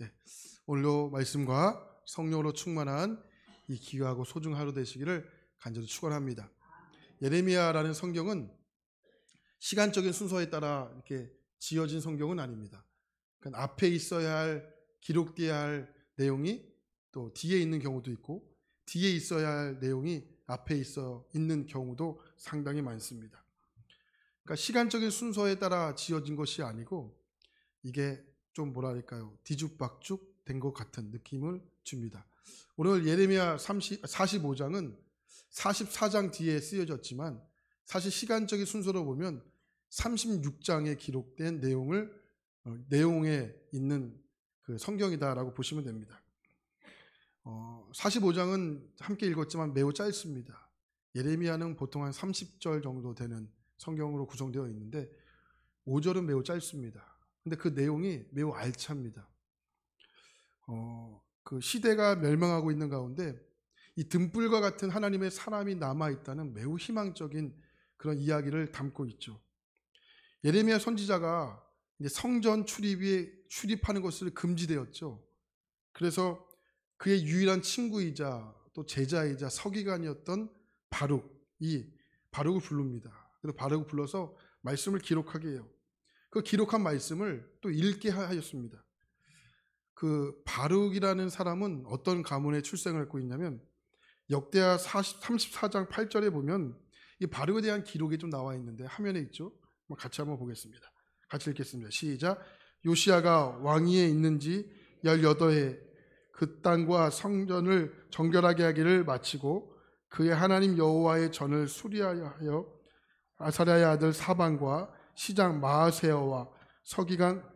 네, 오늘도 말씀과 성령으로 충만한 이 귀하고 소중한 하루 되시기를 간절히 축원합니다. 예레미야라는 성경은 시간적인 순서에 따라 이렇게 지어진 성경은 아닙니다. 그러니까 앞에 있어야 할, 기록되어야 할 내용이 또 뒤에 있는 경우도 있고, 뒤에 있어야 할 내용이 앞에 있는 경우도 상당히 많습니다. 그러니까 시간적인 순서에 따라 지어진 것이 아니고 이게 좀 뭐랄까요, 뒤죽박죽 된 것 같은 느낌을 줍니다. 오늘 예레미야 45장은 44장 뒤에 쓰여졌지만 사실 시간적인 순서로 보면 36장에 기록된 내용에 있는 그 성경이다라고 보시면 됩니다. 45장은 함께 읽었지만 매우 짧습니다. 예레미야는 보통 한 30절 정도 되는 성경으로 구성되어 있는데 5절은 매우 짧습니다. 근데 그 내용이 매우 알찹니다. 그 시대가 멸망하고 있는 가운데 이 등불과 같은 하나님의 사람이 남아있다는 매우 희망적인 그런 이야기를 담고 있죠. 예레미야 선지자가 이제 성전 출입하는 것을 금지되었죠. 그래서 그의 유일한 친구이자 또 제자이자 서기관이었던 바룩을 부릅니다. 그래서 바룩을 불러서 말씀을 기록하게 해요. 그 기록한 말씀을 또 읽게 하였습니다. 그 바룩이라는 사람은 어떤 가문에 출생을 하고 있냐면 역대하 34장 8절에 보면 이 바룩에 대한 기록이 좀 나와 있는데 화면에 있죠. 같이 한번 보겠습니다. 같이 읽겠습니다. 시작. 요시야가 왕위에 있는지 18해 그 땅과 성전을 정결하게 하기를 마치고 그의 하나님 여호와의 전을 수리하여 아사랴의 아들 사반과 시장 마아세어와 서기관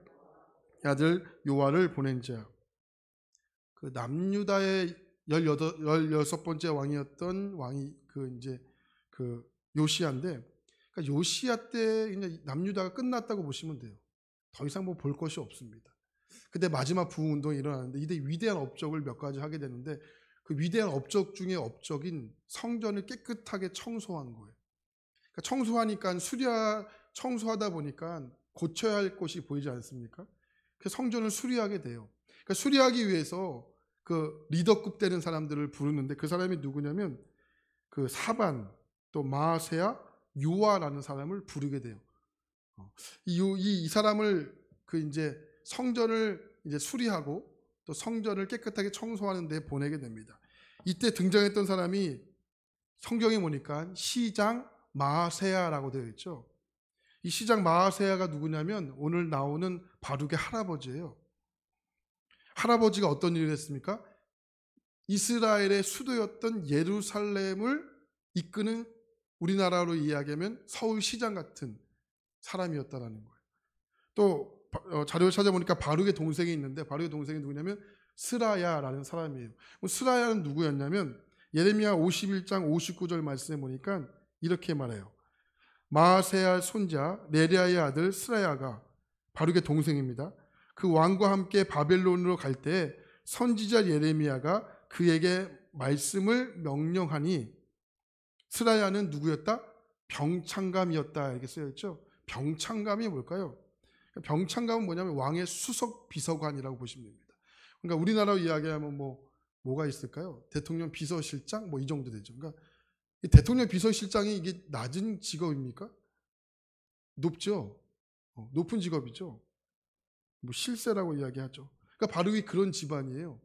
아들 요아를 보낸 자. 그 남유다의 16번째 왕이었던 왕이 그 요시야인데, 그러니까 요시야 때 이제 남유다가 끝났다고 보시면 돼요. 더 이상 뭐 볼 것이 없습니다. 그때 마지막 부흥 운동이 일어나는데 이때 위대한 업적을 몇 가지 하게 되는데 그 위대한 업적 중에 업적인 성전을 깨끗하게 청소한 거예요. 그러니까 청소하다 보니까 고쳐야 할 것이 보이지 않습니까? 그래서 성전을 수리하게 돼요. 그러니까 수리하기 위해서 그 리더급 되는 사람들을 부르는데 그 사람이 누구냐면 그 사반, 또 마아세야, 요아라는 사람을 부르게 돼요. 이 사람을 그 이제 성전을 이제 수리하고 또 성전을 깨끗하게 청소하는 데 보내게 됩니다. 이때 등장했던 사람이 성경에 보니까 시장 마아세야라고 되어 있죠. 이 시장 마아세야가 누구냐면 오늘 나오는 바룩의 할아버지예요. 할아버지가 어떤 일을 했습니까? 이스라엘의 수도였던 예루살렘을 이끄는, 우리나라로 이야기하면 서울시장 같은 사람이었다라는 거예요. 또 자료를 찾아보니까 바룩의 동생이 있는데 바룩의 동생이 누구냐면 스라야라는 사람이에요. 스라야는 누구였냐면 예레미야 51장 59절 말씀에 보니까 이렇게 말해요. 마아세야 손자 네리야의 아들 스라야가 바룩의 동생입니다. 그 왕과 함께 바벨론으로 갈 때 선지자 예레미야가 그에게 말씀을 명령하니, 스라야는 누구였다? 병창감이었다 이렇게 쓰여있죠. 병창감이 뭘까요? 병창감은 뭐냐면 왕의 수석 비서관이라고 보시면 됩니다. 그러니까 우리나라로 이야기하면 뭐가 있을까요? 대통령 비서실장 이 정도 되죠. 그러니까 이 대통령 비서실장이 이게 낮은 직업입니까? 높죠. 높은 직업이죠. 실세라고 이야기하죠. 그러니까 바룩이 그런 집안이에요.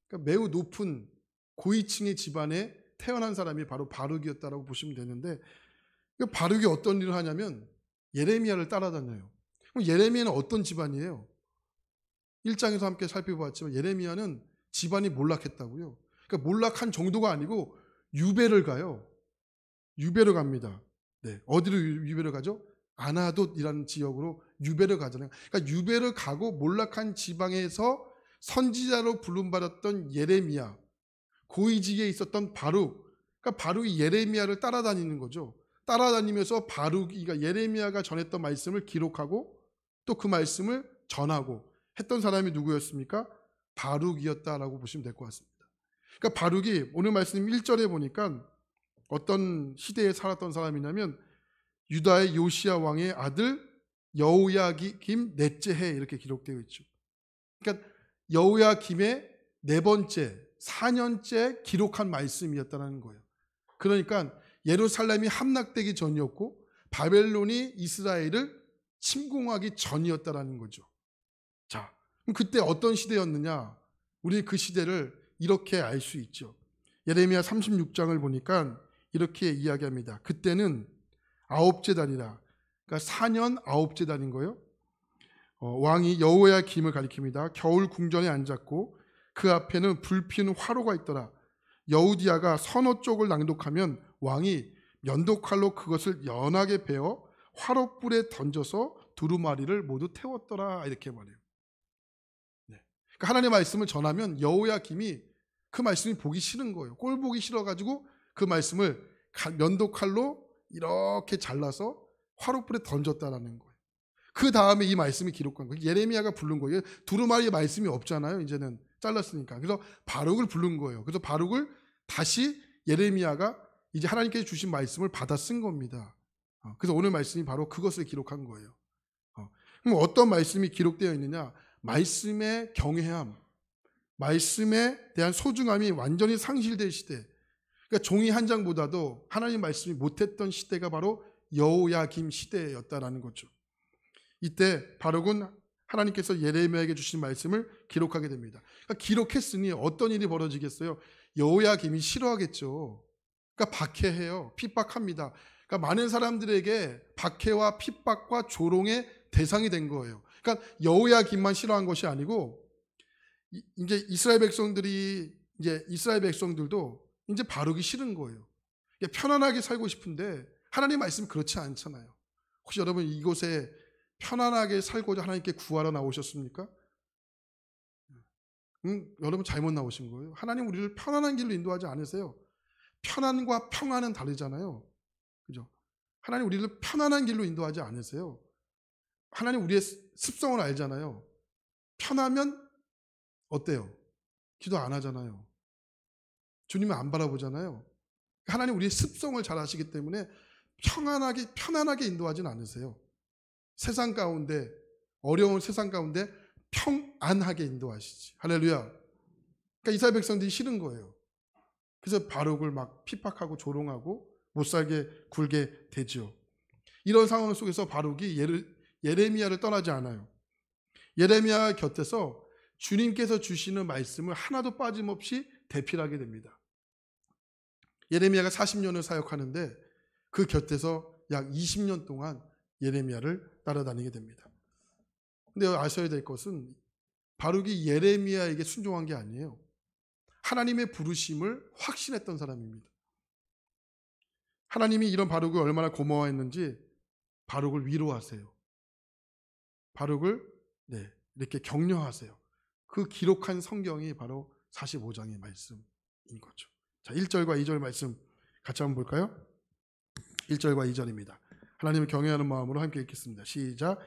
그러니까 매우 높은 고위층의 집안에 태어난 사람이 바로 바룩이었다라고 보시면 되는데, 바룩이 어떤 일을 하냐면 예레미야를 따라다녀요. 그럼 예레미야는 어떤 집안이에요? 1장에서 함께 살펴봤지만 예레미야는 집안이 몰락했다고요. 그러니까 몰락한 정도가 아니고 유배를 가요. 유배를 갑니다. 네, 어디로 유배를 가죠? 아나돗이라는 지역으로 유배를 가잖아요. 그러니까 유배를 가고 몰락한 지방에서 선지자로 부름받았던 예레미야, 고위직에 있었던 바룩, 그러니까 바룩이 예레미야를 따라다니는 거죠. 따라다니면서 그러니까 예레미야가 전했던 말씀을 기록하고 또 그 말씀을 전하고 했던 사람이 누구였습니까? 바룩이었다라고 보시면 될 것 같습니다. 그러니까 바룩이 오늘 말씀 1절에 보니까 어떤 시대에 살았던 사람이냐면 유다의 요시야 왕의 아들 여호야김 넷째 해 이렇게 기록되어 있죠. 그러니까 여호야김의 네 번째 4년째 기록한 말씀이었다는 거예요. 그러니까 예루살렘이 함락되기 전이었고 바벨론이 이스라엘을 침공하기 전이었다라는 거죠. 자, 그럼 그때 어떤 시대였느냐? 우리는 그 시대를 이렇게 알 수 있죠. 예레미야 36장을 보니까 이렇게 이야기합니다. 그때는 아홉째 달이라, 그러니까 4년 아홉째 달인 거예요. 왕이 여호야김을 가리킵니다. 겨울 궁전에 앉았고 그 앞에는 불피는 화로가 있더라. 여우디아가 서너 쪽을 낭독하면 왕이 면도칼로 그것을 연하게 베어 화롯불에 던져서 두루마리를 모두 태웠더라. 이렇게 말해요. 네. 그러니까 하나님의 말씀을 전하면 여호야김이 그 말씀이 보기 싫은 거예요. 꼴 보기 싫어가지고 그 말씀을 면도칼로 이렇게 잘라서 화롯불에 던졌다라는 거예요. 그 다음에 이 말씀이 기록한 거예요. 예레미야가 부른 거예요. 두루마리의 말씀이 없잖아요. 이제는 잘랐으니까. 그래서 바룩을 부른 거예요. 그래서 바룩을 다시 예레미야가 이제 하나님께서 주신 말씀을 받아 쓴 겁니다. 그래서 오늘 말씀이 바로 그것을 기록한 거예요. 그럼 어떤 말씀이 기록되어 있느냐? 말씀의 경외함, 말씀에 대한 소중함이 완전히 상실될 시대. 그러니까 종이 한 장보다도 하나님 말씀이 못했던 시대가 바로 여호야김 시대였다라는 거죠. 이때 바룩은 하나님께서 예레미야에게 주신 말씀을 기록하게 됩니다. 그러니까 기록했으니 어떤 일이 벌어지겠어요? 여호야김이 싫어하겠죠. 그러니까 박해해요. 핍박합니다. 그러니까 많은 사람들에게 박해와 핍박과 조롱의 대상이 된 거예요. 그러니까 여호야김만 싫어한 것이 아니고 이제 이스라엘 백성들도 이제 바룩이 싫은 거예요. 편안하게 살고 싶은데 하나님 말씀 그렇지 않잖아요. 혹시 여러분 이곳에 편안하게 살고자 하나님께 구하러 나오셨습니까? 여러분 잘못 나오신 거예요. 하나님 우리를 편안한 길로 인도하지 않으세요. 편안과 평안은 다르잖아요. 그죠? 하나님 우리를 편안한 길로 인도하지 않으세요. 하나님 우리의 습성을 알잖아요. 편하면 어때요? 기도 안 하잖아요. 주님을 안 바라보잖아요. 하나님 우리의 습성을 잘 아시기 때문에 편안하게 인도하지는 않으세요. 세상 가운데, 어려운 세상 가운데 평안하게 인도하시지. 할렐루야. 그러니까 이스라엘 백성들이 싫은 거예요. 그래서 바룩을 막 핍박하고 조롱하고 못 살게 굴게 되죠. 이런 상황 속에서 바룩이 예레미야를 떠나지 않아요. 예레미야 곁에서 주님께서 주시는 말씀을 하나도 빠짐없이 대필하게 됩니다. 예레미야가 40년을 사역하는데 그 곁에서 약 20년 동안 예레미야를 따라다니게 됩니다. 근데 아셔야 될 것은 바룩이 예레미야에게 순종한 게 아니에요. 하나님의 부르심을 확신했던 사람입니다. 하나님이 이런 바룩을 얼마나 고마워했는지 바룩을 위로하세요. 바룩을 이렇게 격려하세요. 그 기록한 성경이 바로 45장의 말씀인 거죠. 자, 1절과 2절 말씀 같이 한번 볼까요? 1절과 2절입니다. 하나님을 경외하는 마음으로 함께 읽겠습니다. 시작.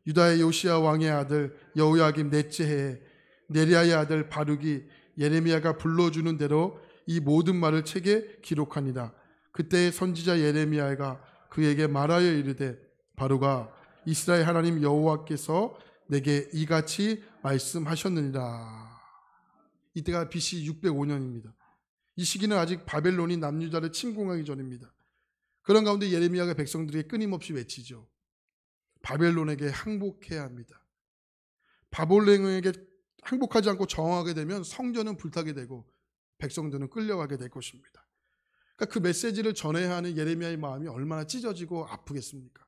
유다의 요시야 왕의 아들 여호야김 넷째 해에 네리야의 아들 바룩이 예레미야가 불러주는 대로 이 모든 말을 책에 기록하니라. 그때 선지자 예레미야가 그에게 말하여 이르되 바룩아 이스라엘 하나님 여호와께서 내게 이같이 말씀하셨느니라. 이때가 BC 605년입니다. 이 시기는 아직 바벨론이 남유다를 침공하기 전입니다. 그런 가운데 예레미야가 백성들에게 끊임없이 외치죠. 바벨론에게 항복해야 합니다. 바벨론에게 항복하지 않고 저항하게 되면 성전은 불타게 되고 백성들은 끌려가게 될 것입니다. 그러니까 그 메시지를 전해야 하는 예레미야의 마음이 얼마나 찢어지고 아프겠습니까?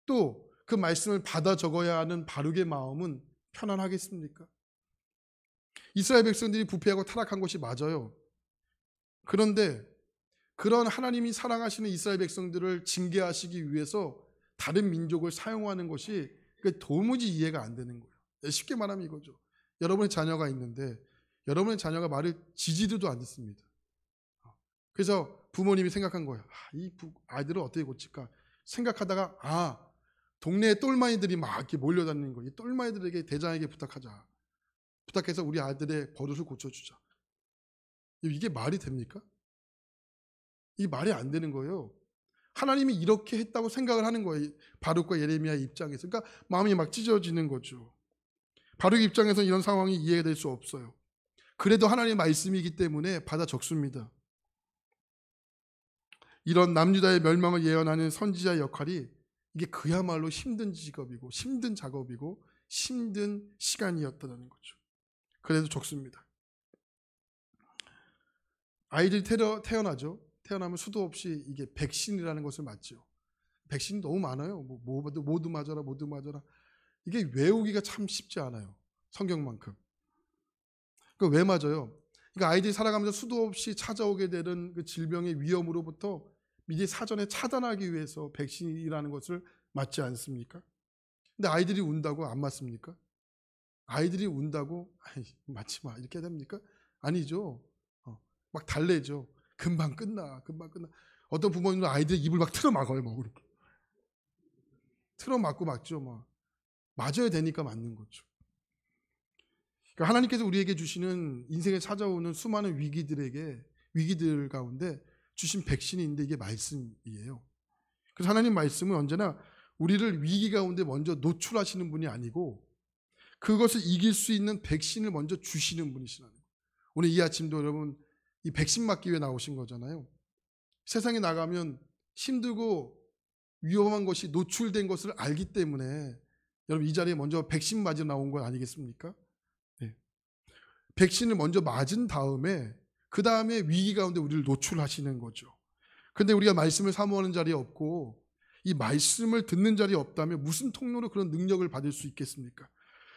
또 그 말씀을 받아 적어야 하는 바룩의 마음은 편안하겠습니까? 이스라엘 백성들이 부패하고 타락한 것이 맞아요. 그런데 그런 하나님이 사랑하시는 이스라엘 백성들을 징계하시기 위해서 다른 민족을 사용하는 것이 도무지 이해가 안 되는 거예요. 쉽게 말하면 이거죠. 여러분의 자녀가 있는데 여러분의 자녀가 말을 지지도 안 듣습니다. 그래서 부모님이 생각한 거예요. 이 아이들을 어떻게 고칠까 생각하다가 동네에 똘마니들이 막 이렇게 몰려다니는 거예요. 이 똘마니들에게 대장에게 부탁하자. 부탁해서 우리 아들의 버릇을 고쳐주자. 이게 말이 됩니까? 이게 말이 안 되는 거예요. 하나님이 이렇게 했다고 생각을 하는 거예요. 바룩과 예레미야의 입장에서. 그러니까 마음이 막 찢어지는 거죠. 바룩의 입장에서는 이런 상황이 이해가 될 수 없어요. 그래도 하나님의 말씀이기 때문에 받아 적습니다. 이런 남유다의 멸망을 예언하는 선지자의 역할이 이게 그야말로 힘든 직업이고 힘든 작업이고 힘든 시간이었다는 거죠. 그래도 적습니다. 아이들이 태어나죠. 태어나면 수도 없이 이게 백신이라는 것을 맞죠. 백신이 너무 많아요. 모두 맞아라, 모두 맞아라. 이게 외우기가 참 쉽지 않아요. 성경만큼. 왜 맞아요? 그러니까 아이들이 살아가면서 수도 없이 찾아오게 되는 그 질병의 위험으로부터 미리 사전에 차단하기 위해서 백신이라는 것을 맞지 않습니까? 근데 아이들이 운다고 안 맞습니까? 아이들이 운다고 맞지 마 이렇게 해야 됩니까? 아니죠. 막 달래죠. 금방 끝나. 어떤 부모님은 아이들 입을 막 틀어막아요. 막 이렇게. 틀어막고 맞죠. 막. 맞아야 되니까 맞는 거죠. 그러니까 하나님께서 우리에게 주시는 인생에 찾아오는 수많은 위기들 가운데 주신 백신이 있는데 이게 말씀이에요. 그래서 하나님 말씀은 언제나 우리를 위기 가운데 먼저 노출하시는 분이 아니고 그것을 이길 수 있는 백신을 먼저 주시는 분이시라는 거예요. 오늘 이 아침도 여러분 이 백신 맞기 위해 나오신 거잖아요. 세상에 나가면 힘들고 위험한 것이 노출된 것을 알기 때문에 여러분 이 자리에 먼저 백신 맞으러 나온 건 아니겠습니까? 네. 백신을 먼저 맞은 다음에 그 다음에 위기 가운데 우리를 노출하시는 거죠. 근데 우리가 말씀을 사모하는 자리에 없고 이 말씀을 듣는 자리에 없다면 무슨 통로로 그런 능력을 받을 수 있겠습니까?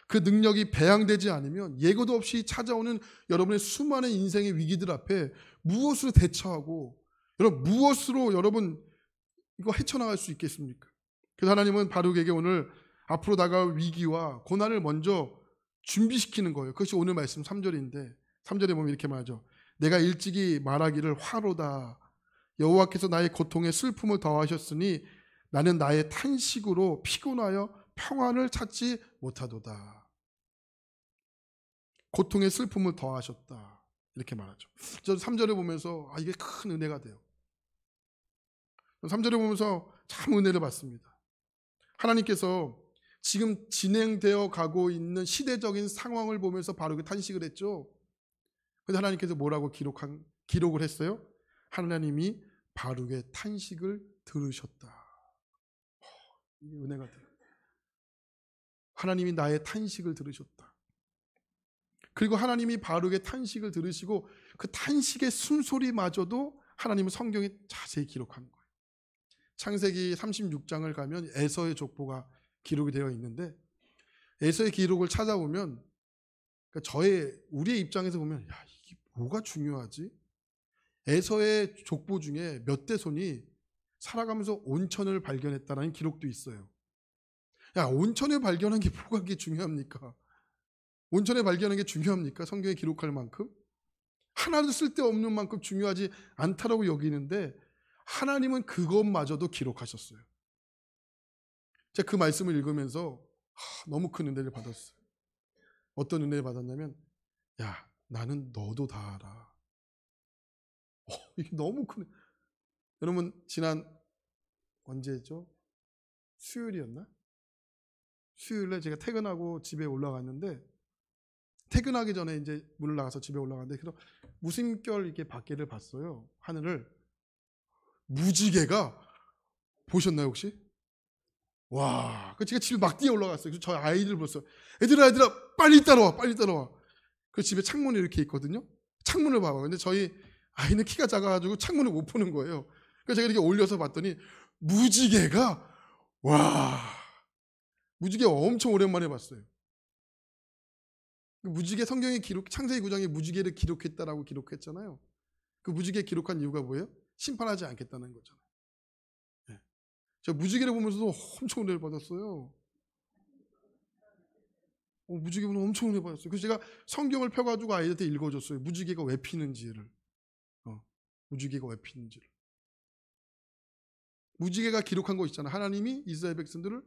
그 능력이 배양되지 않으면 예고도 없이 찾아오는 여러분의 수많은 인생의 위기들 앞에 무엇으로 대처하고 무엇으로 여러분 이거 헤쳐나갈 수 있겠습니까? 그래서 하나님은 바룩에게 오늘 앞으로 다가올 위기와 고난을 먼저 준비시키는 거예요. 그것이 오늘 말씀 3절인데 3절에 보면 이렇게 말하죠. 내가 일찍이 말하기를 화로다. 여호와께서 나의 고통에 슬픔을 더하셨으니 나는 나의 탄식으로 피곤하여 평안을 찾지 못하도다. 고통의 슬픔을 더하셨다. 이렇게 말하죠. 저는 3절에 보면서 이게 큰 은혜가 돼요. 3절에 보면서 참 은혜를 받습니다. 하나님께서 지금 진행되어 가고 있는 시대적인 상황을 보면서 바룩이 탄식을 했죠. 그런데 하나님께서 뭐라고 기록을 했어요? 하나님이 바룩의 탄식을 들으셨다. 이게 은혜가 돼요. 하나님이 나의 탄식을 들으셨다. 그리고 하나님이 바룩의 탄식을 들으시고 그 탄식의 숨소리마저도 하나님은 성경에 자세히 기록한 거예요. 창세기 36장을 가면 에서의 족보가 기록이 되어 있는데 에서의 기록을 찾아보면 그러니까 우리의 입장에서 보면 이게 뭐가 중요하지? 에서의 족보 중에 몇 대손이 살아가면서 온천을 발견했다는 기록도 있어요. 온천을 발견한 게 뭐가 그게 중요합니까? 온천을 발견한 게 중요합니까? 성경에 기록할 만큼? 하나도 쓸데없는 만큼 중요하지 않다라고 여기는데 하나님은 그것마저도 기록하셨어요. 제가 그 말씀을 읽으면서 너무 큰 은혜를 받았어요. 어떤 은혜를 받았냐면 나는 너도 다 알아. 이게 너무 큰. 여러분 지난 언제죠? 수요일이었나? 수요일에 제가 퇴근하고 집에 올라갔는데 퇴근하기 전에 이제 문을 나가서 집에 올라갔는데 그래서 무심결 이렇게 밖에를 봤어요. 하늘을. 무지개가 보셨나요 혹시? 와, 제가 집에 막 뛰어 올라갔어요. 그래서 저희 아이들 불렀어요. 얘들아 빨리 따라와. 그 집에 창문이 이렇게 있거든요. 창문을 봐봐. 근데 저희 아이는 키가 작아가지고 창문을 못 보는 거예요. 그래서 제가 이렇게 올려서 봤더니 무지개가 무지개 엄청 오랜만에 봤어요. 무지개 성경의 기록, 창세기 9장에 무지개를 기록했다라고 기록했잖아요. 그 무지개 기록한 이유가 뭐예요? 심판하지 않겠다는 거잖아요. 네. 제가 무지개를 보면서도 엄청 은혜를 받았어요. 무지개 보면 엄청 은혜 받았어요. 그래서 제가 성경을 펴가지고 아이들한테 읽어줬어요. 무지개가 왜 피는지를. 무지개가 왜 피는지를. 무지개가 기록한 거 있잖아요. 하나님이 이스라엘 백성들을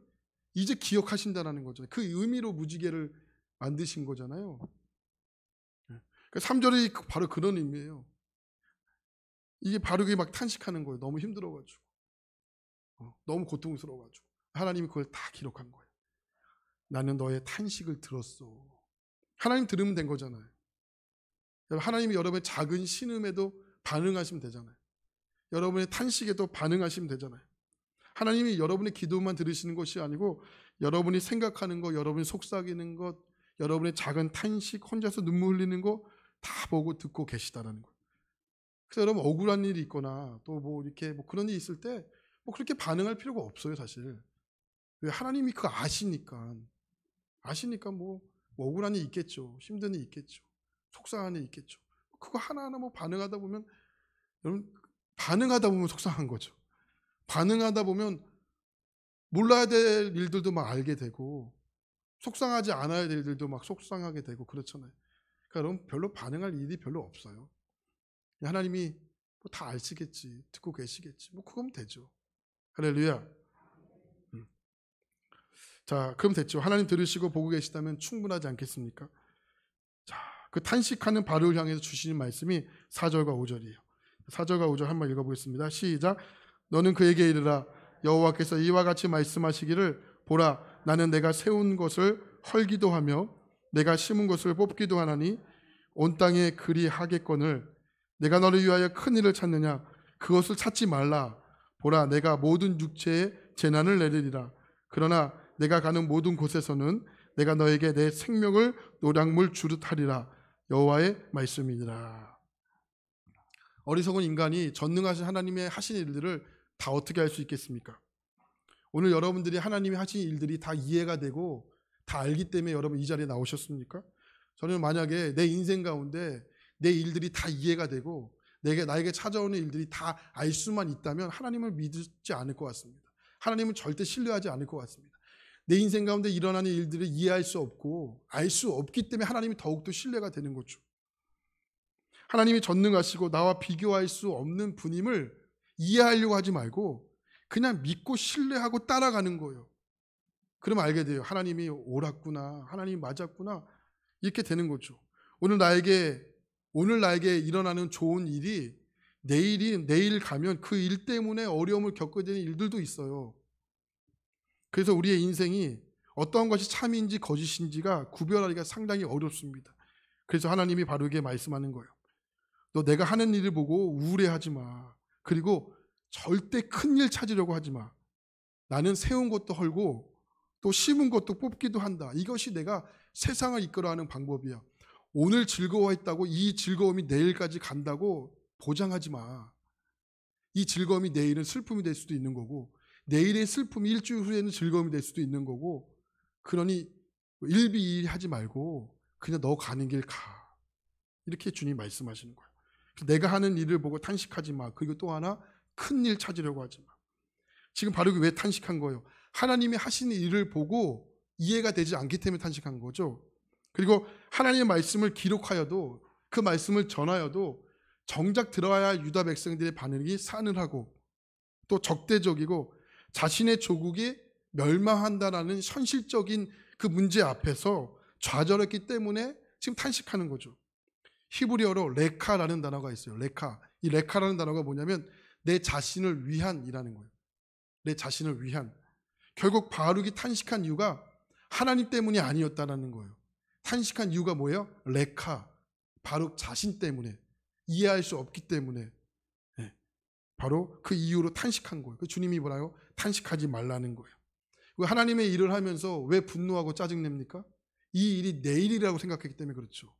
이제 기억하신다는 거잖아요. 그 의미로 무지개를 만드신 거잖아요. 3절이 바로 그런 의미예요. 이게 바룩이 막 탄식하는 거예요. 너무 힘들어가지고. 너무 고통스러워가지고. 하나님이 그걸 다 기록한 거예요. 나는 너의 탄식을 들었어. 하나님 들으면 된 거잖아요. 하나님이 여러분의 작은 신음에도 반응하시면 되잖아요. 여러분의 탄식에도 반응하시면 되잖아요. 하나님이 여러분의 기도만 들으시는 것이 아니고 여러분이 생각하는 것, 여러분이 속삭이는 것, 여러분의 작은 탄식, 혼자서 눈물 흘리는 거 다 보고 듣고 계시다라는 거예요. 그래서 여러분 억울한 일이 있거나 또 뭐 이렇게 뭐 그런 일이 있을 때 뭐 그렇게 반응할 필요가 없어요, 사실. 왜? 하나님이 그거 아시니까 뭐 억울한 일이 있겠죠. 힘든 일이 있겠죠. 속상한 일이 있겠죠. 그거 하나하나 뭐 반응하다 보면 여러분 반응하다 보면 속상한 거죠. 반응하다 보면 몰라야 될 일들도 막 알게 되고 속상하지 않아야 될 일들도 막 속상하게 되고 그렇잖아요. 그러니까 여러분 별로 반응할 일이 별로 없어요. 하나님이 뭐 다 아시겠지, 듣고 계시겠지, 뭐 그거면 되죠. 할렐루야. 자, 그럼 됐죠. 하나님 들으시고 보고 계시다면 충분하지 않겠습니까? 자, 그 탄식하는 바로를 향해서 주시는 말씀이 4절과 5절이에요. 4절과 5절 한번 읽어보겠습니다. 시작. 너는 그에게 이르라. 여호와께서 이와 같이 말씀하시기를 보라, 나는 내가 세운 것을 헐기도 하며 내가 심은 것을 뽑기도 하나니 온 땅에 그리 하겠거늘 내가 너를 위하여 큰 일을 찾느냐? 그것을 찾지 말라. 보라, 내가 모든 육체에 재난을 내리리라. 그러나 내가 가는 모든 곳에서는 내가 너에게 내 생명을 노량물 주듯 하리라. 여호와의 말씀이니라. 어리석은 인간이 전능하신 하나님의 하신 일들을 다 어떻게 할 수 있겠습니까? 오늘 여러분들이 하나님이 하신 일들이 다 이해가 되고 다 알기 때문에 여러분 이 자리에 나오셨습니까? 저는 만약에 내 인생 가운데 내 일들이 다 이해가 되고 나에게 찾아오는 일들이 다 알 수만 있다면 하나님을 믿지 않을 것 같습니다. 하나님은 절대 신뢰하지 않을 것 같습니다. 내 인생 가운데 일어나는 일들을 이해할 수 없고 알 수 없기 때문에 하나님이 더욱더 신뢰가 되는 거죠. 하나님이 전능하시고 나와 비교할 수 없는 분임을 이해하려고 하지 말고 그냥 믿고 신뢰하고 따라가는 거예요. 그러면 알게 돼요. 하나님이 옳았구나, 하나님이 맞았구나, 이렇게 되는 거죠. 오늘 나에게 일어나는 좋은 일이 내일 가면 그 일 때문에 어려움을 겪게 되는 일들도 있어요. 그래서 우리의 인생이 어떠한 것이 참인지 거짓인지가 구별하기가 상당히 어렵습니다. 그래서 하나님이 바르게 말씀하는 거예요. 너 내가 하는 일을 보고 우울해하지 마. 그리고 절대 큰 일 찾으려고 하지 마. 나는 세운 것도 헐고 또 심은 것도 뽑기도 한다. 이것이 내가 세상을 이끌어가는 방법이야. 오늘 즐거워했다고 이 즐거움이 내일까지 간다고 보장하지 마. 이 즐거움이 내일은 슬픔이 될 수도 있는 거고 내일의 슬픔이 일주일 후에는 즐거움이 될 수도 있는 거고 그러니 일비일하지 말고 그냥 너 가는 길 가. 이렇게 주님 말씀하시는 거예요. 내가 하는 일을 보고 탄식하지 마. 그리고 또 하나 큰 일 찾으려고 하지 마. 지금 바로 왜 탄식한 거예요? 하나님이 하시는 일을 보고 이해가 되지 않기 때문에 탄식한 거죠. 그리고 하나님의 말씀을 기록하여도 그 말씀을 전하여도 정작 들어야 할 유다 백성들의 반응이 싸늘하고 또 적대적이고 자신의 조국이 멸망한다라는 현실적인 그 문제 앞에서 좌절했기 때문에 지금 탄식하는 거죠. 히브리어로 레카라는 단어가 있어요. 레카. 이 레카라는 단어가 뭐냐면 내 자신을 위한이라는 거예요. 내 자신을 위한. 결국 바룩이 탄식한 이유가 하나님 때문이 아니었다는 거예요. 탄식한 이유가 뭐예요? 레카. 바룩 자신 때문에. 이해할 수 없기 때문에. 바로 그 이유로 탄식한 거예요. 주님이 뭐라요? 탄식하지 말라는 거예요. 하나님의 일을 하면서 왜 분노하고 짜증냅니까? 이 일이 내일이라고 생각했기 때문에 그렇죠.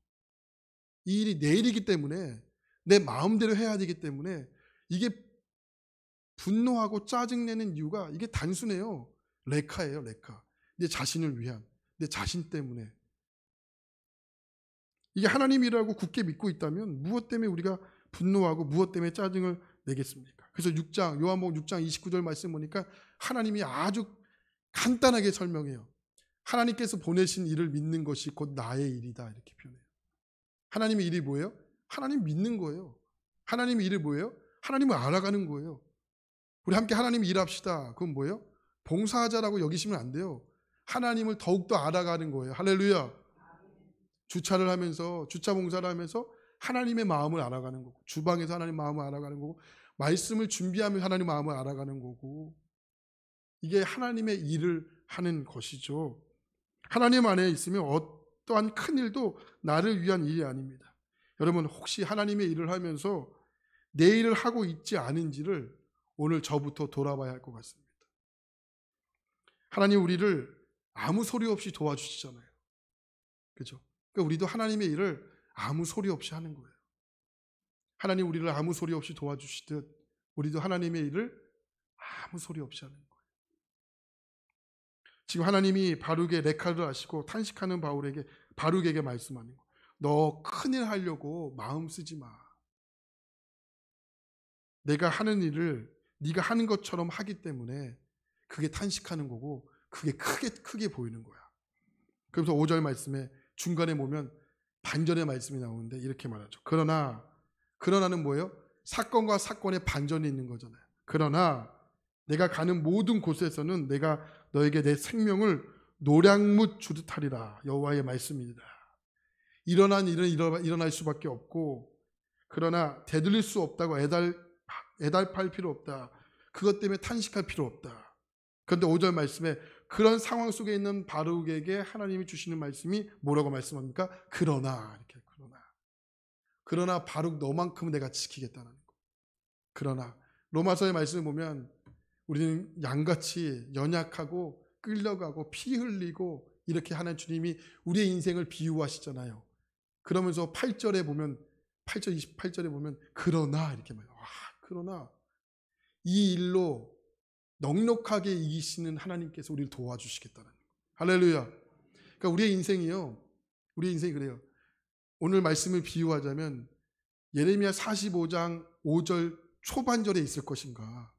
이 일이 내일이기 때문에 내 마음대로 해야 되기 때문에 이게 분노하고 짜증내는 이유가 이게 단순해요. 레카예요, 레카. 내 자신을 위한, 내 자신 때문에. 이게 하나님이라고 굳게 믿고 있다면 무엇 때문에 우리가 분노하고 무엇 때문에 짜증을 내겠습니까? 그래서 요한복음 6장 29절 말씀 보니까 하나님이 아주 간단하게 설명해요. 하나님께서 보내신 일을 믿는 것이 곧 나의 일이다 이렇게 표현해요. 하나님의 일이 뭐예요? 하나님 믿는 거예요. 하나님의 일이 뭐예요? 하나님을 알아가는 거예요. 우리 함께 하나님 일합시다. 그건 뭐예요? 봉사하자라고 여기시면 안 돼요. 하나님을 더욱더 알아가는 거예요. 할렐루야. 주차를 하면서 주차 봉사를 하면서 하나님의 마음을 알아가는 거고 주방에서 하나님 마음을 알아가는 거고 말씀을 준비하면서 하나님 마음을 알아가는 거고 이게 하나님의 일을 하는 것이죠. 하나님 안에 있으면 어떠한 큰 일도 나를 위한 일이 아닙니다. 여러분 혹시 하나님의 일을 하면서 내 일을 하고 있지 않은지를 오늘 저부터 돌아봐야 할 것 같습니다. 하나님 우리를 아무 소리 없이 도와주시잖아요. 그죠? 그러니까 우리도 하나님의 일을 아무 소리 없이 하는 거예요. 하나님 우리를 아무 소리 없이 도와주시듯 우리도 하나님의 일을 아무 소리 없이 하는 거예요. 지금 하나님이 바룩의 레카를 하시고 탄식하는 바룩에게 말씀하는 거예요. 너 큰일 하려고 마음 쓰지 마. 내가 하는 일을 네가 하는 것처럼 하기 때문에 그게 탄식하는 거고 그게 크게 보이는 거야. 그래서 5절 말씀에 중간에 보면 반전의 말씀이 나오는데 이렇게 말하죠. 그러나는 뭐예요? 사건과 사건의 반전이 있는 거잖아요. 그러나 내가 가는 모든 곳에서는 내가 너에게 내 생명을 노량무 주듯 하리라. 여호와의 말씀입니다. 일어난 일은 일어날 수밖에 없고 그러나 되돌릴 수 없다고 애달팔 필요 없다. 그것 때문에 탄식할 필요 없다. 그런데 5절 말씀에 그런 상황 속에 있는 바룩에게 하나님이 주시는 말씀이 뭐라고 말씀합니까? 그러나 바룩 너만큼은 내가 지키겠다는 거. 그러나 로마서의 말씀을 보면 우리는 양같이 연약하고 끌려가고 피 흘리고 이렇게 하는 주님이 우리의 인생을 비유하시잖아요. 그러면서 8절 28절에 보면 그러나 이렇게 말해요. 그러나 이 일로 넉넉하게 이기시는 하나님께서 우리를 도와주시겠다는 거예요. 할렐루야. 그러니까 우리의 인생이 그래요. 오늘 말씀을 비유하자면 예레미야 45장 5절 초반절에 있을 것인가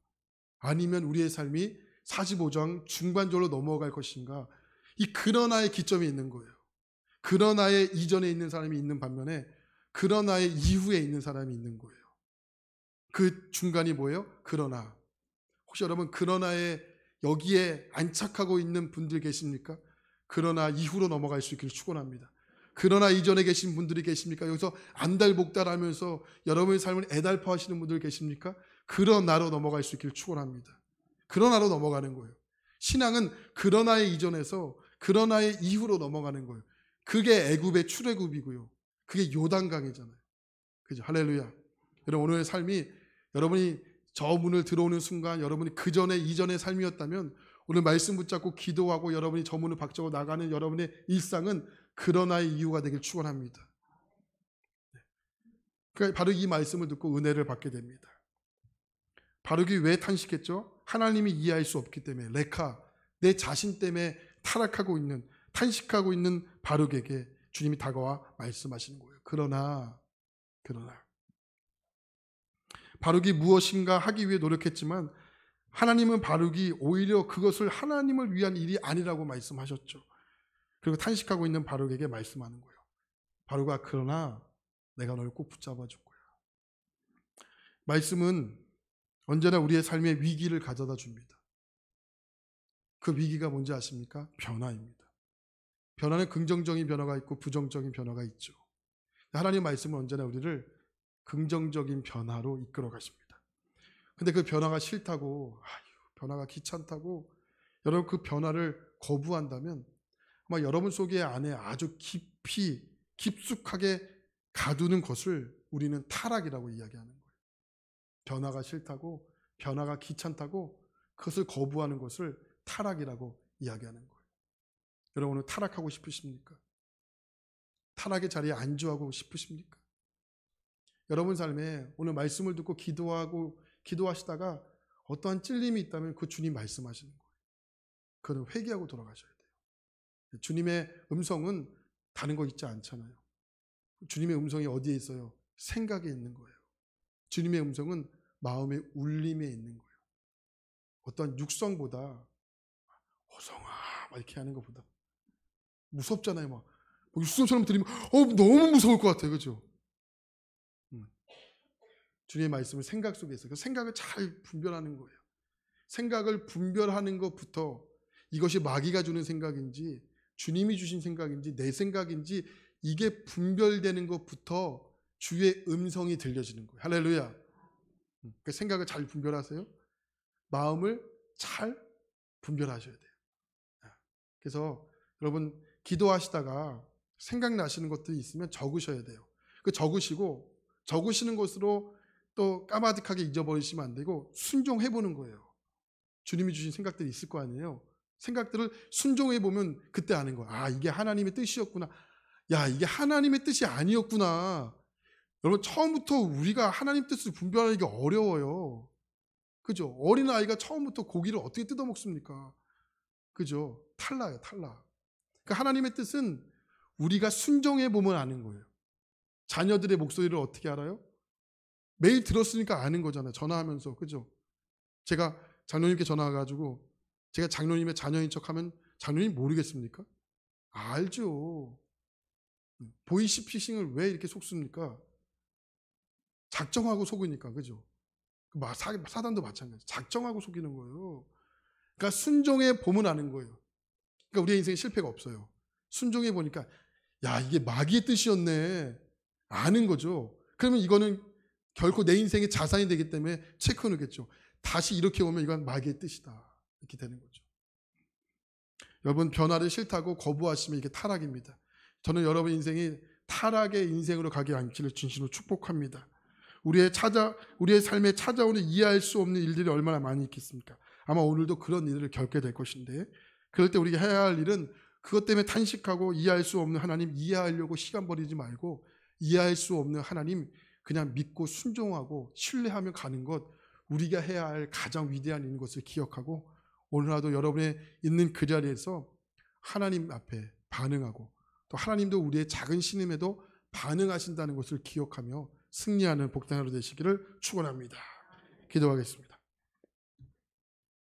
아니면 우리의 삶이 45장 중반절로 넘어갈 것인가 이 그러나의 기점이 있는 거예요. 그러나의 이전에 있는 사람이 있는 반면에 그러나의 이후에 있는 사람이 있는 거예요. 그 중간이 뭐예요? 그러나. 혹시 여러분 그러나에 여기에 안착하고 있는 분들 계십니까? 그러나 이후로 넘어갈 수 있기를 축원합니다. 그러나 이전에 계신 분들이 계십니까? 여기서 안달복달하면서 여러분의 삶을 애달파하시는 분들 계십니까? 그러나로 넘어갈 수 있기를 축원합니다. 그러나로 넘어가는 거예요. 신앙은 그러나의 이전에서 그러나의 이후로 넘어가는 거예요. 그게 애굽의 출애굽이고요. 그게 요단강이잖아요. 그죠? 할렐루야. 여러분 오늘의 삶이 여러분이 저 문을 들어오는 순간 여러분이 그 전에 이전의 삶이었다면 오늘 말씀 붙잡고 기도하고 여러분이 저 문을 박차고 나가는 여러분의 일상은 그러나의 이유가 되길 축원합니다. 그러니까 바로 이 말씀을 듣고 은혜를 받게 됩니다. 바룩이 왜 탄식했죠? 하나님이 이해할 수 없기 때문에 내 자신 때문에 탄식하고 있는 바룩에게 주님이 다가와 말씀하시는 거예요. 그러나 바룩이 무엇인가 하기 위해 노력했지만 하나님은 바룩이 오히려 그것을 하나님을 위한 일이 아니라고 말씀하셨죠. 그리고 탄식하고 있는 바룩에게 말씀하는 거예요. 바룩아 그러나 내가 널 꼭 붙잡아 줄 거야. 말씀은 언제나 우리의 삶에 위기를 가져다 줍니다. 그 위기가 뭔지 아십니까? 변화입니다. 변화는 긍정적인 변화가 있고 부정적인 변화가 있죠. 하나님 말씀은 언제나 우리를 긍정적인 변화로 이끌어 가십니다. 근데 그 변화가 싫다고 변화가 귀찮다고 여러분 그 변화를 거부한다면 아마 여러분 속에 안에 아주 깊숙하게 가두는 것을 우리는 타락이라고 이야기하는 거예요. 변화가 싫다고 변화가 귀찮다고 그것을 거부하는 것을 타락이라고 이야기하는 거예요. 여러분 오늘 타락하고 싶으십니까? 타락의 자리에 안주하고 싶으십니까? 여러분 삶에 오늘 말씀을 듣고 기도하시다가 어떠한 찔림이 있다면 그 주님 말씀하시는 거예요. 그건 회개하고 돌아가셔야 돼요. 주님의 음성은 다른 거 있지 않잖아요. 주님의 음성이 어디에 있어요? 생각에 있는 거예요. 주님의 음성은 마음의 울림에 있는 거예요. 어떠한 육성보다 호성아 막 이렇게 하는 것보다 무섭잖아요. 막 육성처럼 들리면 너무 무서울 것 같아요. 그렇죠? 주님의 말씀을 생각 속에 있어요. 그 생각을 잘 분별하는 거예요. 생각을 분별하는 것부터 이것이 마귀가 주는 생각인지 주님이 주신 생각인지 내 생각인지 이게 분별되는 것부터 주의 음성이 들려지는 거예요. 할렐루야. 그 생각을 잘 분별하세요. 마음을 잘 분별하셔야 돼요. 그래서 여러분 기도하시다가 생각나시는 것들이 있으면 적으셔야 돼요. 그 적으시고 적으시는 것으로 또 까마득하게 잊어버리시면 안 되고 순종해 보는 거예요. 주님이 주신 생각들이 있을 거 아니에요. 생각들을 순종해 보면 그때 아는 거야. 아, 이게 하나님의 뜻이었구나. 야, 이게 하나님의 뜻이 아니었구나. 여러분 처음부터 우리가 하나님 뜻을 분별하기가 어려워요. 그죠? 어린아이가 처음부터 고기를 어떻게 뜯어 먹습니까? 그죠? 탈라요, 탈라. 그러니까 하나님의 뜻은 우리가 순종해 보면 아는 거예요. 자녀들의 목소리를 어떻게 알아요? 매일 들었으니까 아는 거잖아요. 전화하면서. 그죠? 제가 장로님께 전화 와가지고 제가 장로님의 자녀인 척하면 장로님 모르겠습니까? 알죠. 보이시피싱을 왜 이렇게 속습니까? 작정하고 속으니까. 그죠? 사단도 마찬가지. 작정하고 속이는 거예요. 그러니까 순종해 보면 아는 거예요. 그러니까 우리의 인생에 실패가 없어요. 순종해 보니까 야, 이게 마귀의 뜻이었네. 아는 거죠. 그러면 이거는 결코 내 인생의 자산이 되기 때문에 체크해 놓겠죠. 다시 이렇게 오면 이건 마귀의 뜻이다. 이렇게 되는 거죠. 여러분 변화를 싫다고 거부하시면 이게 타락입니다. 저는 여러분 인생이 타락의 인생으로 가게 않기를 진심으로 축복합니다. 우리의 삶에 찾아오는 이해할 수 없는 일들이 얼마나 많이 있겠습니까? 아마 오늘도 그런 일을 겪게 될 것인데 그럴 때 우리가 해야 할 일은 그것 때문에 탄식하고 이해할 수 없는 하나님 이해하려고 시간 버리지 말고 이해할 수 없는 하나님 그냥 믿고 순종하고 신뢰하며 가는 것 우리가 해야 할 가장 위대한 일인 것을 기억하고 오늘 하루 여러분의 있는 그 자리에서 하나님 앞에 반응하고 또 하나님도 우리의 작은 신임에도 반응하신다는 것을 기억하며 승리하는 복된 하루 되시기를 축원합니다. 기도하겠습니다.